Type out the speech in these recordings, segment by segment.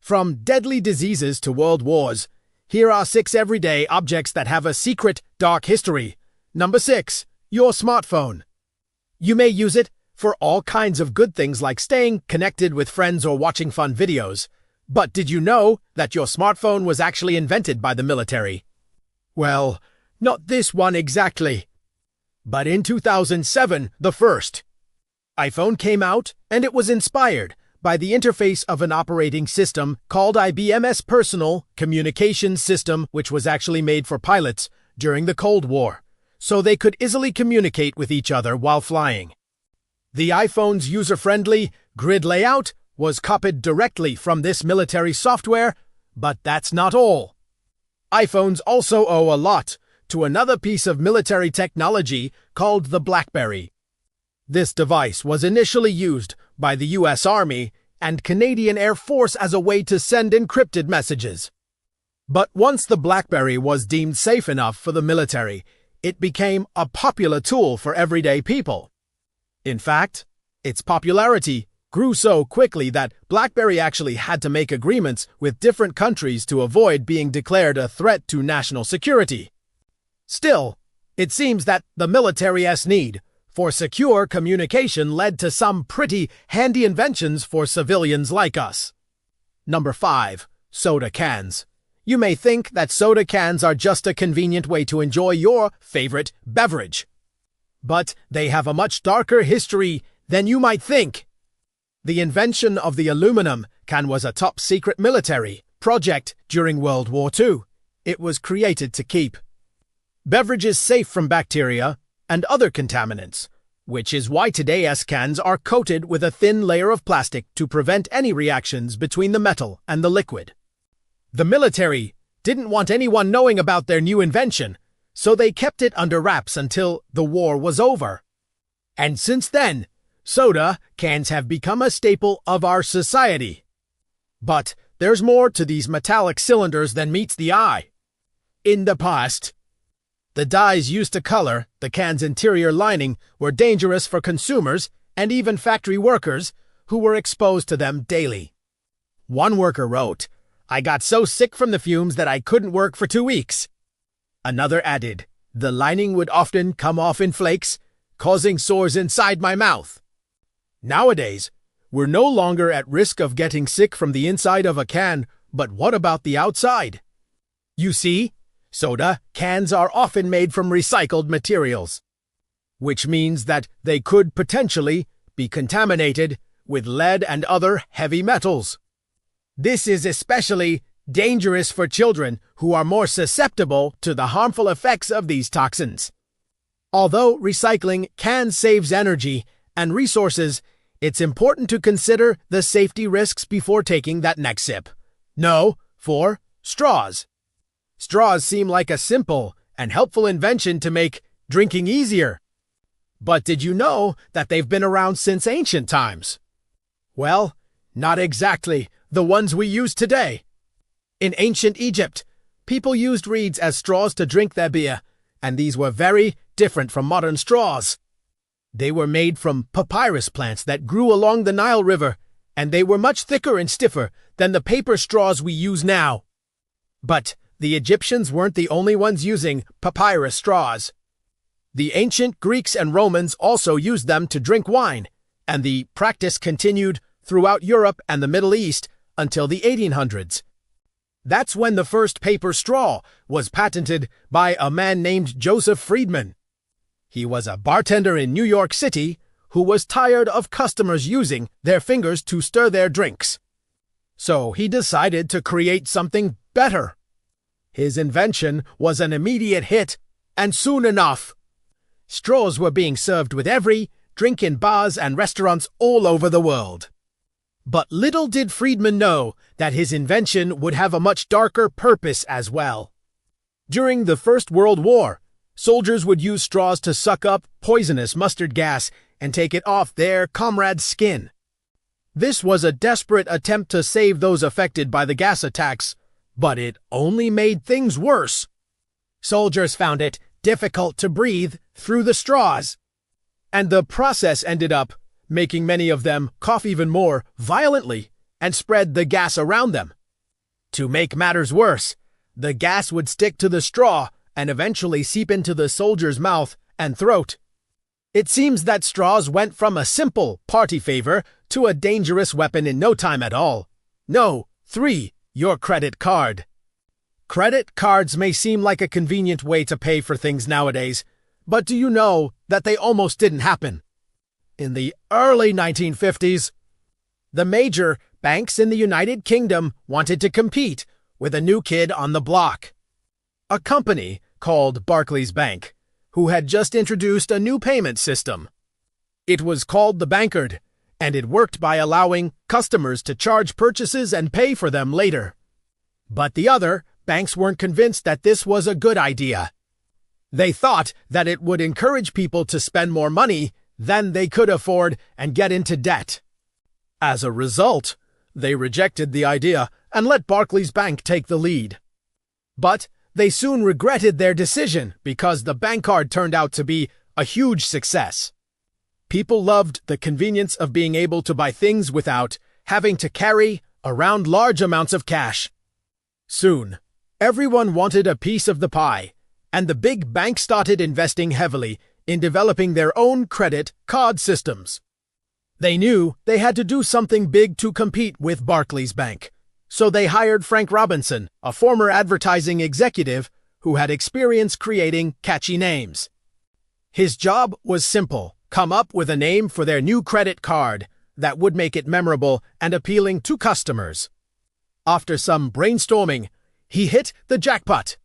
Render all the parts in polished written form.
From deadly diseases to world wars, here are 6 everyday objects that have a secret, dark history. Number 6. Your smartphone. You may use it for all kinds of good things like staying connected with friends or watching fun videos. But did you know that your smartphone was actually invented by the military? Well, not this one exactly. But in 2007, the first iPhone came out, and it was inspired by the interface of an operating system called IBM's Personal Communications System, which was actually made for pilots during the Cold War, so they could easily communicate with each other while flying. The iPhone's user-friendly grid layout was copied directly from this military software, but that's not all. iPhones also owe a lot to another piece of military technology called the BlackBerry. This device was initially used by the U.S. Army and Canadian Air Force as a way to send encrypted messages. But once the BlackBerry was deemed safe enough for the military, it became a popular tool for everyday people. In fact, its popularity grew so quickly that BlackBerry actually had to make agreements with different countries to avoid being declared a threat to national security. Still, it seems that the military's need for secure communication led to some pretty handy inventions for civilians like us. Number 5. Soda cans. You may think that soda cans are just a convenient way to enjoy your favorite beverage. But they have a much darker history than you might think. The invention of the aluminum can was a top-secret military project during World War II. It was created to keep beverages safe from bacteria and other contaminants, which is why today's cans are coated with a thin layer of plastic to prevent any reactions between the metal and the liquid. The military didn't want anyone knowing about their new invention, so they kept it under wraps until the war was over. And since then, soda cans have become a staple of our society. But there's more to these metallic cylinders than meets the eye. In the past, the dyes used to color the can's interior lining were dangerous for consumers and even factory workers who were exposed to them daily. One worker wrote, "I got so sick from the fumes that I couldn't work for 2 weeks." Another added, "The lining would often come off in flakes, causing sores inside my mouth." Nowadays, we're no longer at risk of getting sick from the inside of a can, but what about the outside? You see, soda cans are often made from recycled materials, which means that they could potentially be contaminated with lead and other heavy metals. This is especially dangerous for children who are more susceptible to the harmful effects of these toxins. Although recycling can save energy and resources, it's important to consider the safety risks before taking that next sip. No, for straws. Straws seem like a simple and helpful invention to make drinking easier. But did you know that they've been around since ancient times? Well, not exactly the ones we use today. In ancient Egypt, people used reeds as straws to drink their beer, and these were very different from modern straws. They were made from papyrus plants that grew along the Nile River, and they were much thicker and stiffer than the paper straws we use now. But the Egyptians weren't the only ones using papyrus straws. The ancient Greeks and Romans also used them to drink wine, and the practice continued throughout Europe and the Middle East until the 1800s. That's when the first paper straw was patented by a man named Joseph Friedman. He was a bartender in New York City who was tired of customers using their fingers to stir their drinks. So he decided to create something better. His invention was an immediate hit, and soon enough, straws were being served with every drink in bars and restaurants all over the world. But little did Friedman know that his invention would have a much darker purpose as well. During the First World War, soldiers would use straws to suck up poisonous mustard gas and take it off their comrades' skin. This was a desperate attempt to save those affected by the gas attacks, but it only made things worse. Soldiers found it difficult to breathe through the straws, and the process ended up making many of them cough even more violently and spread the gas around them. To make matters worse, the gas would stick to the straw and eventually seep into the soldier's mouth and throat. It seems that straws went from a simple party favor to a dangerous weapon in no time at all. No, 3. Your credit card. Credit cards may seem like a convenient way to pay for things nowadays, but do you know that they almost didn't happen? In the early 1950s, the major banks in the United Kingdom wanted to compete with a new kid on the block. A company called Barclays Bank, who had just introduced a new payment system. It was called the Bankcard, and it worked by allowing customers to charge purchases and pay for them later. But the other banks weren't convinced that this was a good idea. They thought that it would encourage people to spend more money than they could afford and get into debt. As a result, they rejected the idea and let Barclays Bank take the lead. But they soon regretted their decision because the Bankcard turned out to be a huge success. People loved the convenience of being able to buy things without having to carry around large amounts of cash. Soon, everyone wanted a piece of the pie, and the big banks started investing heavily in developing their own credit card systems. They knew they had to do something big to compete with Barclays Bank, so they hired Frank Robinson, a former advertising executive who had experience creating catchy names. His job was simple: come up with a name for their new credit card that would make it memorable and appealing to customers. After some brainstorming, he hit the jackpot.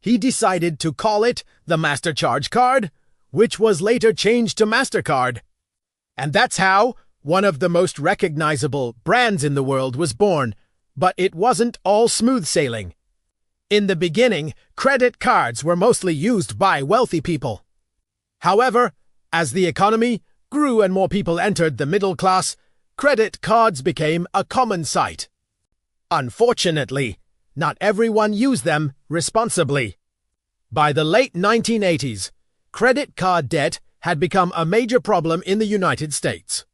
He decided to call it the MasterCharge card, which was later changed to MasterCard. And that's how one of the most recognizable brands in the world was born. But it wasn't all smooth sailing. In the beginning, credit cards were mostly used by wealthy people. However, as the economy grew and more people entered the middle class, credit cards became a common sight. Unfortunately, not everyone used them responsibly. By the late 1980s, credit card debt had become a major problem in the United States.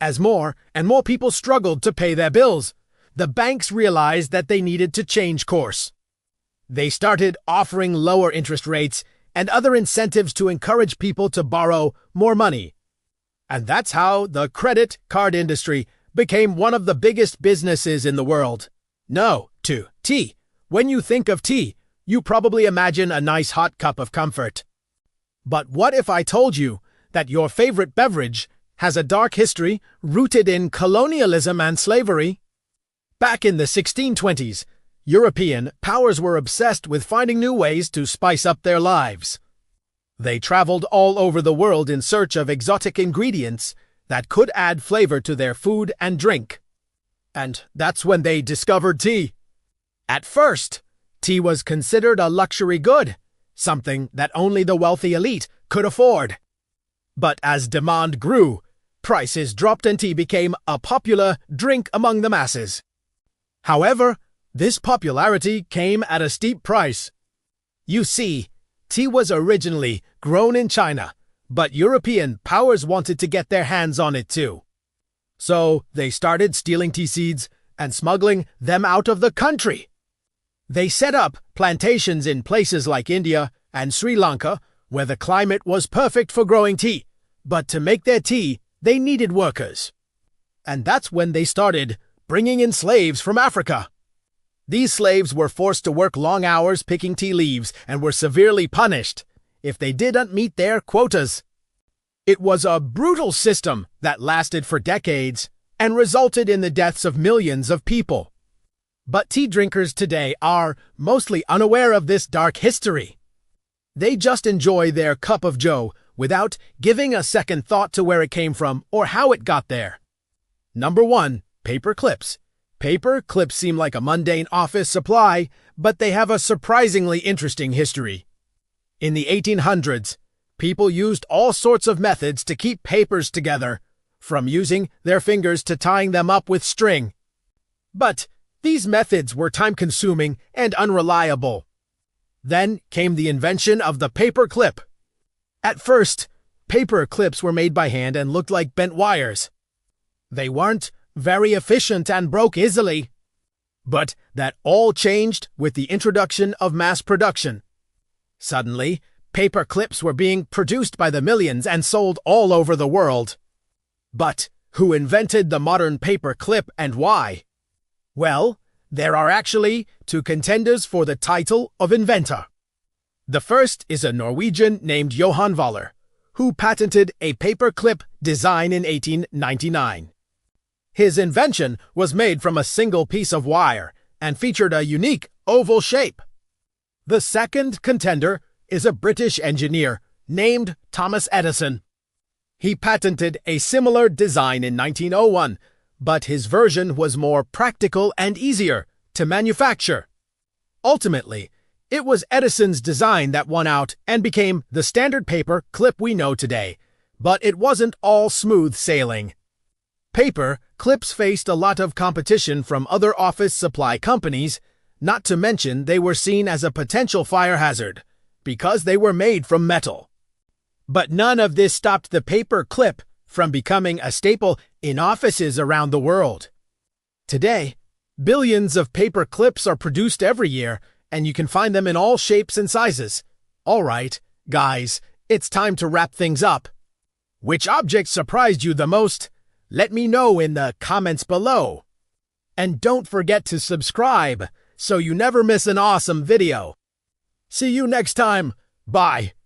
As more and more people struggled to pay their bills, the banks realized that they needed to change course. They started offering lower interest rates and other incentives to encourage people to borrow more money. And that's how the credit card industry became one of the biggest businesses in the world. No, to tea. When you think of tea, you probably imagine a nice hot cup of comfort. But what if I told you that your favorite beverage has a dark history rooted in colonialism and slavery? Back in the 1620s, European powers were obsessed with finding new ways to spice up their lives. They traveled all over the world in search of exotic ingredients that could add flavor to their food and drink. And that's when they discovered tea. At first, tea was considered a luxury good, something that only the wealthy elite could afford. But as demand grew, prices dropped and tea became a popular drink among the masses. However, this popularity came at a steep price. You see, tea was originally grown in China, but European powers wanted to get their hands on it too. So they started stealing tea seeds and smuggling them out of the country. They set up plantations in places like India and Sri Lanka, where the climate was perfect for growing tea. But to make their tea, they needed workers. And that's when they started bringing in slaves from Africa. These slaves were forced to work long hours picking tea leaves and were severely punished if they didn't meet their quotas. It was a brutal system that lasted for decades and resulted in the deaths of millions of people. But tea drinkers today are mostly unaware of this dark history. They just enjoy their cup of joe without giving a second thought to where it came from or how it got there. Number 1. Paper clips. Paper clips seem like a mundane office supply, but they have a surprisingly interesting history. In the 1800s, people used all sorts of methods to keep papers together, from using their fingers to tying them up with string. But these methods were time-consuming and unreliable. Then came the invention of the paper clip. At first, paper clips were made by hand and looked like bent wires. They weren't very efficient and broke easily. But that all changed with the introduction of mass production. Suddenly, paper clips were being produced by the millions and sold all over the world. But who invented the modern paper clip and why? Well, there are actually two contenders for the title of inventor. The first is a Norwegian named Johan Voller, who patented a paper clip design in 1899. His invention was made from a single piece of wire and featured a unique oval shape. The second contender is a British engineer named Thomas Edison. He patented a similar design in 1901, but his version was more practical and easier to manufacture. Ultimately, it was Edison's design that won out and became the standard paper clip we know today, but it wasn't all smooth sailing. Paper clips faced a lot of competition from other office supply companies, not to mention they were seen as a potential fire hazard because they were made from metal. But none of this stopped the paper clip from becoming a staple in offices around the world. Today, billions of paper clips are produced every year, and you can find them in all shapes and sizes. All right, guys, it's time to wrap things up. Which object surprised you the most? Let me know in the comments below. And don't forget to subscribe so you never miss an awesome video. See you next time. Bye.